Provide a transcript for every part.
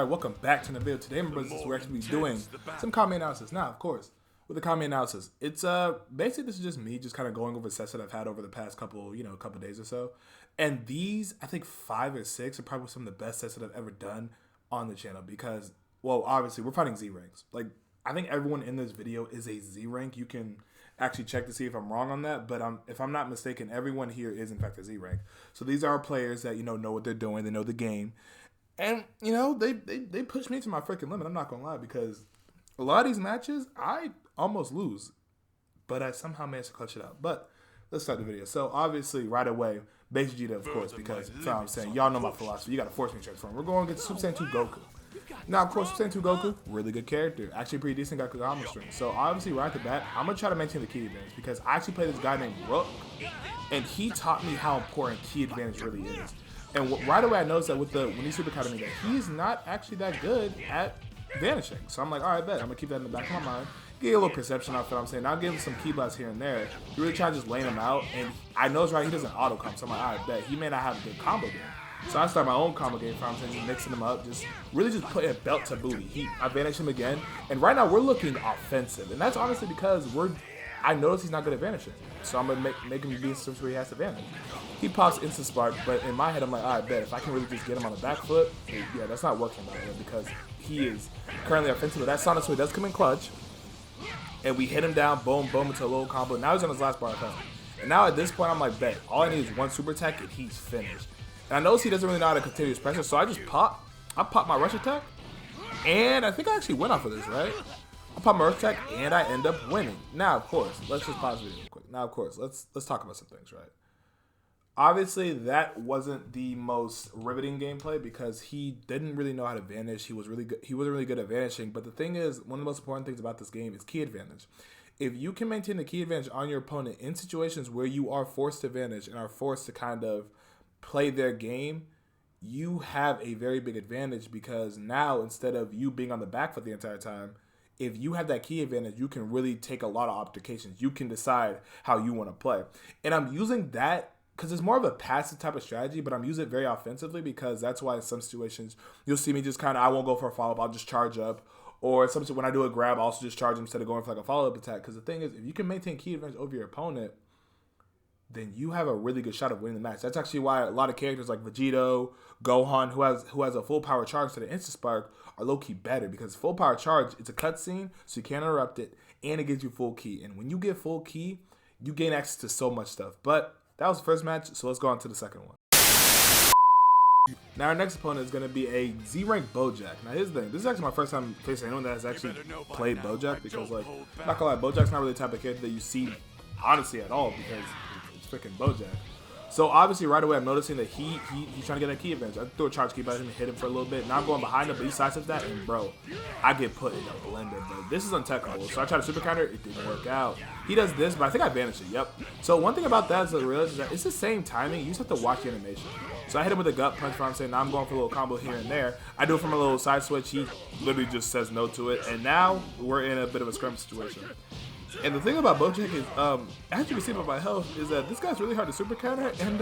everybody, welcome back to the video. Today, my brothers, we're actually doing some Kami analysis. Now, of course, with the Kami analysis, it's basically this is just me just kind of going over sets that I've had over the past couple days or so. And these, I think 5 or 6 are probably some of the best sets that I've ever done on the channel because, well, obviously we're fighting Z ranks. Like, I think everyone in this video is a Z rank. You can actually check to see if I'm wrong on that, but if I'm not mistaken, everyone here is in fact a Z rank. So these are players that know what they're doing, they know the game, and they push me to my freaking limit. I'm not gonna lie, because a lot of these matches I almost lose, but I somehow managed to clutch it out. But let's start the video. So obviously right away, base Vegeta, of course, because that's what I'm saying. Y'all know my philosophy. You gotta force me to transform. We're going to get Super Saiyan 2 Goku. Now, of course, Super Saiyan 2 Goku, really good character. Actually, pretty decent Gakugama string. So, obviously, right off the bat, I'm going to try to maintain the key advantage because I actually played this guy named Rook, and he taught me how important key advantage really is. And right away, I noticed that when he Super Academy, that he's not actually that good at vanishing. So, I'm like, all right, bet. I'm going to keep that in the back of my mind. Get a little perception off it. I'm saying, I'll give him some key blasts here and there. You really try to just lane him out. And I noticed, right, he doesn't auto comp. So, I'm like, all right, bet. He may not have a good combo game. So I start my own combo game, just mixing them up, just putting a belt to booty. I vanish him again, and right now we're looking offensive, and that's honestly because I notice he's not good at vanishing, so I'm gonna make him be in situations where he has to vanish. He pops instant spark, but in my head I'm like, all right, bet if I can really just get him on the back foot, yeah, that's not working by the way because he is currently offensive. But that Sonic Sword does come in clutch, and we hit him down, boom, boom, into a little combo. Now he's on his last bar of health, and now at this point I'm like, bet all I need is one super attack and he's finished. And I notice he doesn't really know how to continuous pressure, so I just pop my rush attack, and I think I actually went off of this, right? I pop my rush attack, and I end up winning. Now, of course, let's just pause the video real quick. Now, of course, let's talk about some things, right? Obviously, that wasn't the most riveting gameplay because he didn't really know how to vanish. He wasn't really good at vanishing. But the thing is, one of the most important things about this game is key advantage. If you can maintain the key advantage on your opponent in situations where you are forced to vanish and are forced to kind of play their game, you have a very big advantage because now instead of you being on the back foot the entire time, if you have that key advantage, you can really take a lot of altercations. You can decide how you want to play. And I'm using that because it's more of a passive type of strategy, but I'm using it very offensively because that's why in some situations you'll see me just kind of, I won't go for a follow-up, I'll just charge up. Or sometimes when I do a grab, I'll also just charge him instead of going for like a follow-up attack. Because the thing is, if you can maintain key advantage over your opponent, then you have a really good shot of winning the match. That's actually why a lot of characters like Vegeta, Gohan, who has a full power charge to the Instant Spark, are low-key better because full power charge, it's a cutscene, so you can't interrupt it, and it gives you full key. And when you get full key, you gain access to so much stuff. But that was the first match, so let's go on to the second one. Now our next opponent is going to be a Z-rank Bojack. Now here's the thing, this is actually my first time facing anyone that has actually played Bojack because, like, not gonna lie, Bojack's not really the type of character that you see honestly at all because freaking Bojack. So obviously right away I'm noticing that he's trying to get that key advantage. I threw a charge key by him and hit him for a little bit. Now I'm going behind him, but he sidesteps that, and bro, I get put in a blender, bro. This is untechable. So I tried to super counter, it didn't work out. He does this, but I think I vanished it, yep. So one thing about that is I realized that it's the same timing. You just have to watch the animation. So I hit him with a gut punch, I'm saying now I'm going for a little combo here and there. I do it from a little side switch. He literally just says no to it, and now we're in a bit of a scrum situation. And the thing about Bojack is, as you can see by my health, is that this guy's really hard to super counter, and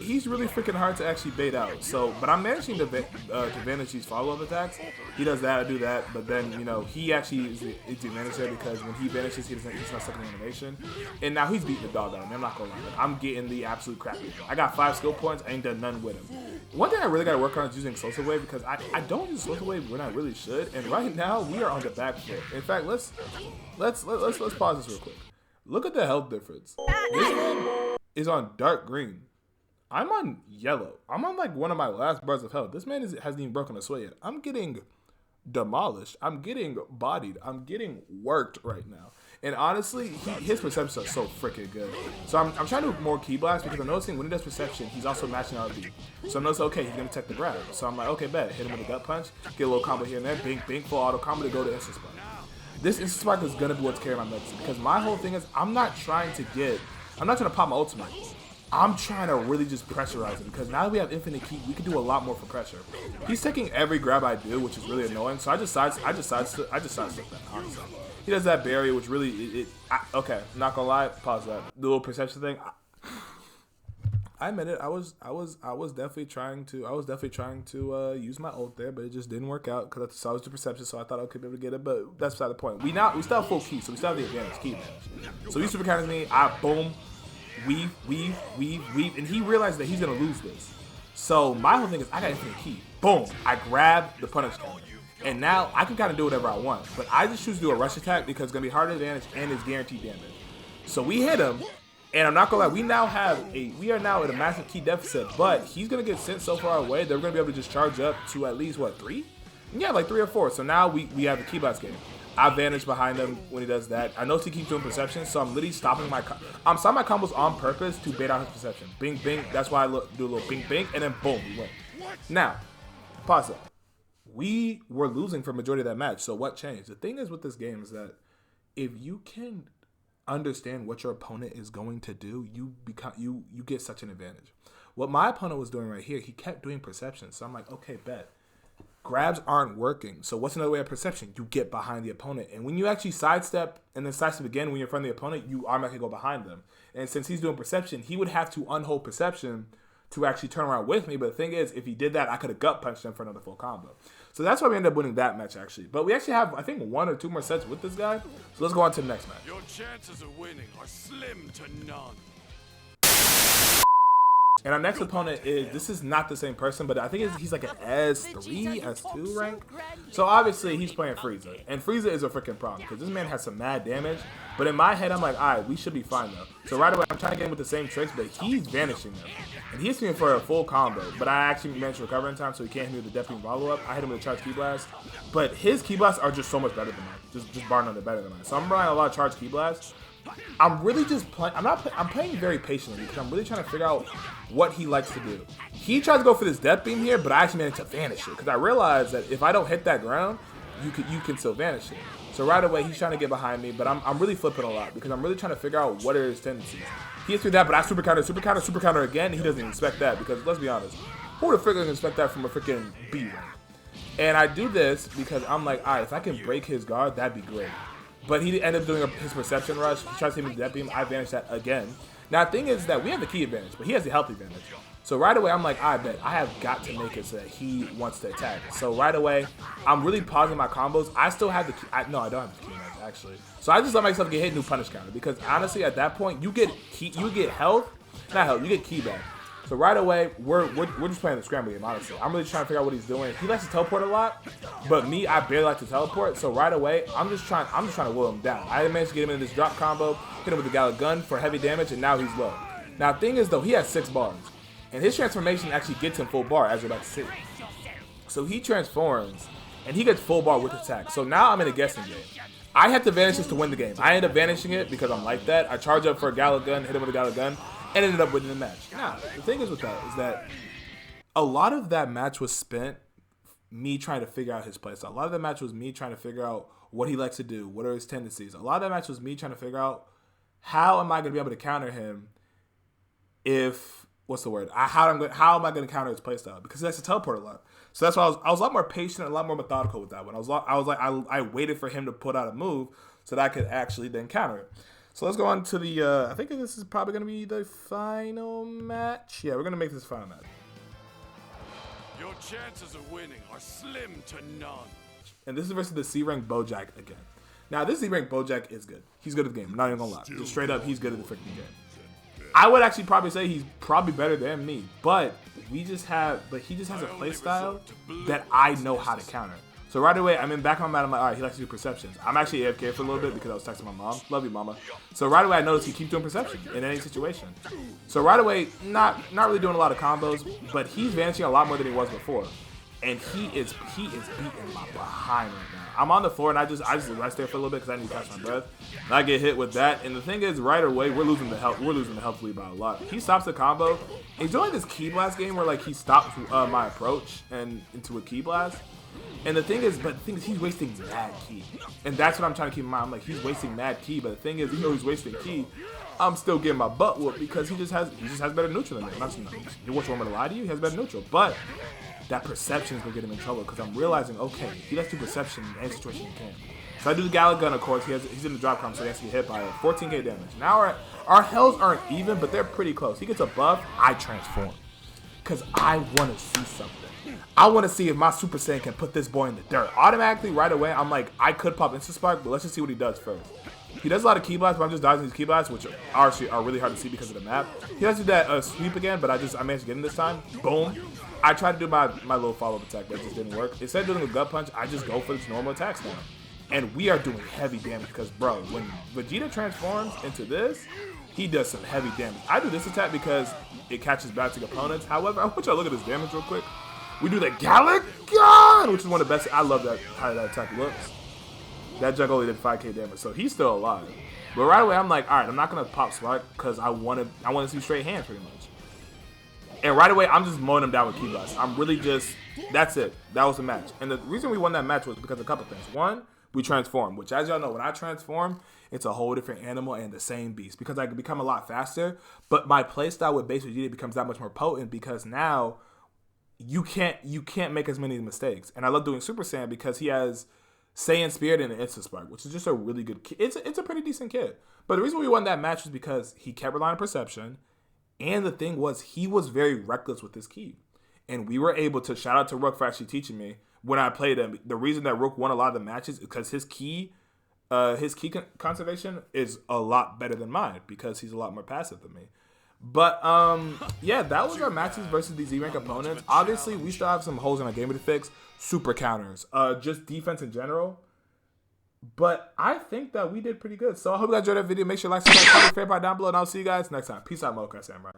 he's really freaking hard to actually bait out. So, but I'm managing to vanish these follow-up attacks. He does that, I do that, but then, he actually is the advantage there because when he vanishes, he's not stuck in animation. And now he's beating the dog out of me, I'm not gonna lie. Like, I'm getting the absolute crap. I got 5 skill points, I ain't done none with him. One thing I really gotta work on is using Explosive Wave because I don't use Explosive Wave when I really should, and right now we are on the back foot. In fact, let's pause this real quick. Look at the health difference. This man is on dark green. I'm on yellow. I'm on like one of my last bars of health. This man hasn't even broken a sweat yet. I'm getting demolished. I'm getting bodied. I'm getting worked right now. And honestly, his perceptions are so freaking good. So I'm trying to do more key blasts because I'm noticing when he does perception, he's also matching RB. So I'm noticing, okay, he's going to tech the grab. So I'm like, okay, bet. Hit him with a gut punch. Get a little combo here and there. Bing, bing, full auto combo to go to Instant Spark. This Instant Spark is going to be what's carrying my medicine because my whole thing is I'm not trying to pop my ultimate. I'm trying to really just pressurize him because now that we have infinite key, we can do a lot more for pressure. He's taking every grab I do, which is really annoying. So I just sidestep that, honestly. He does that barrier, which really, okay, I'm not gonna lie, pause that. The little perception thing. I admit it. I was definitely trying to use my ult there, but it just didn't work out because I saw it was the perception. So I thought I could be able to get it, but that's beside the point. We still have full key, so we still have the advantage, key advantage. So he super counters me. I boom, weave, and he realized that he's gonna lose this. So my whole thing is I got infinite key. Boom, I grab the punish counter. And now I can kind of do whatever I want, but I just choose to do a rush attack because it's gonna be hard advantage and it's guaranteed damage. So we hit him. And I'm not gonna lie, we are now at a massive key deficit, but he's gonna get sent so far away that we're gonna be able to just charge up to at least what, 3? Yeah, like 3 or 4. So now we have the key blast game. I vanish behind him when he does that. I know he keeps doing perception, so I'm literally stopping my combos on purpose to bait out his perception. Bing, bing. That's why I do a little bing, bing, and then boom, we win. Now, pause it. We were losing for majority of that match. So what changed? The thing is with this game is that if you can understand what your opponent is going to do, you get such an advantage. What my opponent was doing right here, he kept doing perception. So I'm like, okay, bet. Grabs aren't working. So what's another way of perception? You get behind the opponent. And when you actually sidestep and then sidestep again when you're in front of the opponent, you automatically go behind them. And since he's doing perception, he would have to unhold perception to actually turn around with me. But the thing is, if he did that, I could have gut punched him for another full combo. So that's why we ended up winning that match, actually. But we actually have, I think, 1 or 2 more sets with this guy. So let's go on to the next match. Your chances of winning are slim to none. And our next opponent this is not the same person, but I think he's like an S3, S2 rank. So obviously he's playing Frieza. And Frieza is a freaking problem because this man has some mad damage. But in my head, I'm like, all right, we should be fine though. So right away, I'm trying to get him with the same tricks, but he's vanishing them. And he's hitting for a full combo, but I actually managed to recover in time, so he can't hit me with the Death Beam follow-up. I hit him with a charge Ki Blast. But his Ki Blasts are just so much better than mine. Just bar none, they're better than mine. So I'm running a lot of charge Ki Blasts. I'm really just playing. I'm playing very patiently because I'm really trying to figure out what he likes to do. He tries to go for this Death Beam here, but I actually managed to vanish it because I realized that if I don't hit that ground, you can still vanish it. So right away, he's trying to get behind me, but I'm really flipping a lot because I'm really trying to figure out what are his tendencies. He hits through that, but I super counter again. He doesn't expect that because let's be honest, who the frick doesn't expect that from a freaking B rank? And I do this because I'm like, all right, if I can break his guard, that'd be great. But he ended up doing his perception rush. He tries to hit me with that beam. I vanish that again. Now, the thing is that we have the key advantage, but he has the health advantage. So right away, I'm like, I bet I have got to make it so that he wants to attack. So right away, I'm really pausing my combos. I still have the key. No, I don't have the key advantage, actually. So I just let myself get hit new punish counter because honestly, at that point, you get health, not health, you get key back. So right away, we're just playing the scramble game, honestly. I'm really trying to figure out what he's doing. He likes to teleport a lot, but me, I barely like to teleport. So right away, I'm just trying to will him down. I managed to get him in this drop combo, hit him with the Gala Gun for heavy damage, and now he's low. Now the thing is though, he has 6 bars. And his transformation actually gets him full bar, as you're about to see. So he transforms, and he gets full bar with attack. So now I'm in a guessing game. I had to vanish this to win the game. I ended up vanishing it because I'm like that. I charge up for a Gala Gun, hit him with a Gala Gun, and ended up winning the match. Now, the thing is with that is that a lot of that match was spent me trying to figure out his playstyle. A lot of that match was me trying to figure out what he likes to do, what are his tendencies. A lot of that match was me trying to figure out how am I going to be able to counter him if... What's the word? How am I going to counter his playstyle? Because he likes to teleport a lot. So that's why I was a lot more patient and a lot more methodical with that one. I waited for him to put out a move so that I could actually then counter it. So let's go on to the, I think this is probably going to be the final match. Yeah, we're going to make this final match. Your chances of winning are slim to none. And this is versus the C-rank Bojack again. Now, this C-rank Bojack is good. He's good at the game. I'm not even going to lie. Just straight up, he's good at the freaking game. I would actually probably say he's probably better than me, but he just has a playstyle that I know how to counter. So right away, I'm in back of my mind, I'm like, all right, he likes to do perceptions. I'm actually AFK for a little bit because I was texting my mom. Love you, mama. So right away, I noticed he keeps doing perception in any situation. So right away, not really doing a lot of combos, but he's vanishing a lot more than he was before. And he is beating my behind right now. I'm on the floor and I just rest there for a little bit because I need to catch my breath. And I get hit with that. And the thing is, right away, we're losing the health lead by a lot. He stops the combo. He's doing this Ki Blast game where like he stops my approach and into a Ki Blast. And the thing is, he's wasting mad Ki. And that's what I'm trying to keep in mind. I'm like, he's wasting mad Ki. But the thing is, even though he's wasting Ki, I'm still getting my butt whooped because he just has better neutral than me. You want me to lie to you? He has better neutral. But that perception is going to get him in trouble because I'm realizing, okay, he likes to do perception in any situation he can. So I do the Gala Gun, of course. He's in the drop comp, so he has to get hit by it. 14k damage. Now our health aren't even, but they're pretty close. He gets a buff. I transform. Because I want to see something. I want to see if my Super Saiyan can put this boy in the dirt. Automatically, right away, I'm like, I could pop Instant Spark, but let's just see what he does first. He does a lot of Key Blasts, but I'm just dodging these Key Blasts, which are really hard to see because of the map. He does do that sweep again, but I managed to get him this time. Boom. I tried to do my little follow-up attack, but it just didn't work. Instead of doing a gut punch, I just go for this normal attacks now. And we are doing heavy damage because, bro, when Vegeta transforms into this, he does some heavy damage. I do this attack because it catches bouncing opponents. However, I want y'all to look at this damage real quick. We do the Gallic Gun, which is one of the best. I love that how that attack looks. That jug only did 5k damage, so he's still alive. But right away, I'm like, all right, I'm not gonna pop Spark because I want to see straight hands pretty much. And right away, I'm just mowing him down with Key Blast. I'm really just, that's it. That was the match. And the reason we won that match was because of a couple things. One, we transform, which as y'all know, when I transform, it's a whole different animal and the same beast because I can become a lot faster. But my playstyle with base Vegeta becomes that much more potent because now you can't make as many mistakes. And I love doing Super Saiyan because he has Saiyan Spirit and an Instant Spark, which is just a really good kid. It's a pretty decent kid. But the reason we won that match was because he kept relying on perception. And the thing was, he was very reckless with his ki. And we were able to, shout out to Rook for actually teaching me when I played him. The reason that Rook won a lot of the matches is because his ki conservation is a lot better than mine because he's a lot more passive than me. But, yeah, that was our matches versus these Z-rank opponents. Obviously, we still have some holes in our game to fix. Super counters, just defense in general. But I think that we did pretty good. So I hope you guys enjoyed that video. Make sure you like, subscribe, comment, favorite part down below, and I'll see you guys next time. Peace out, Mocha Samurai.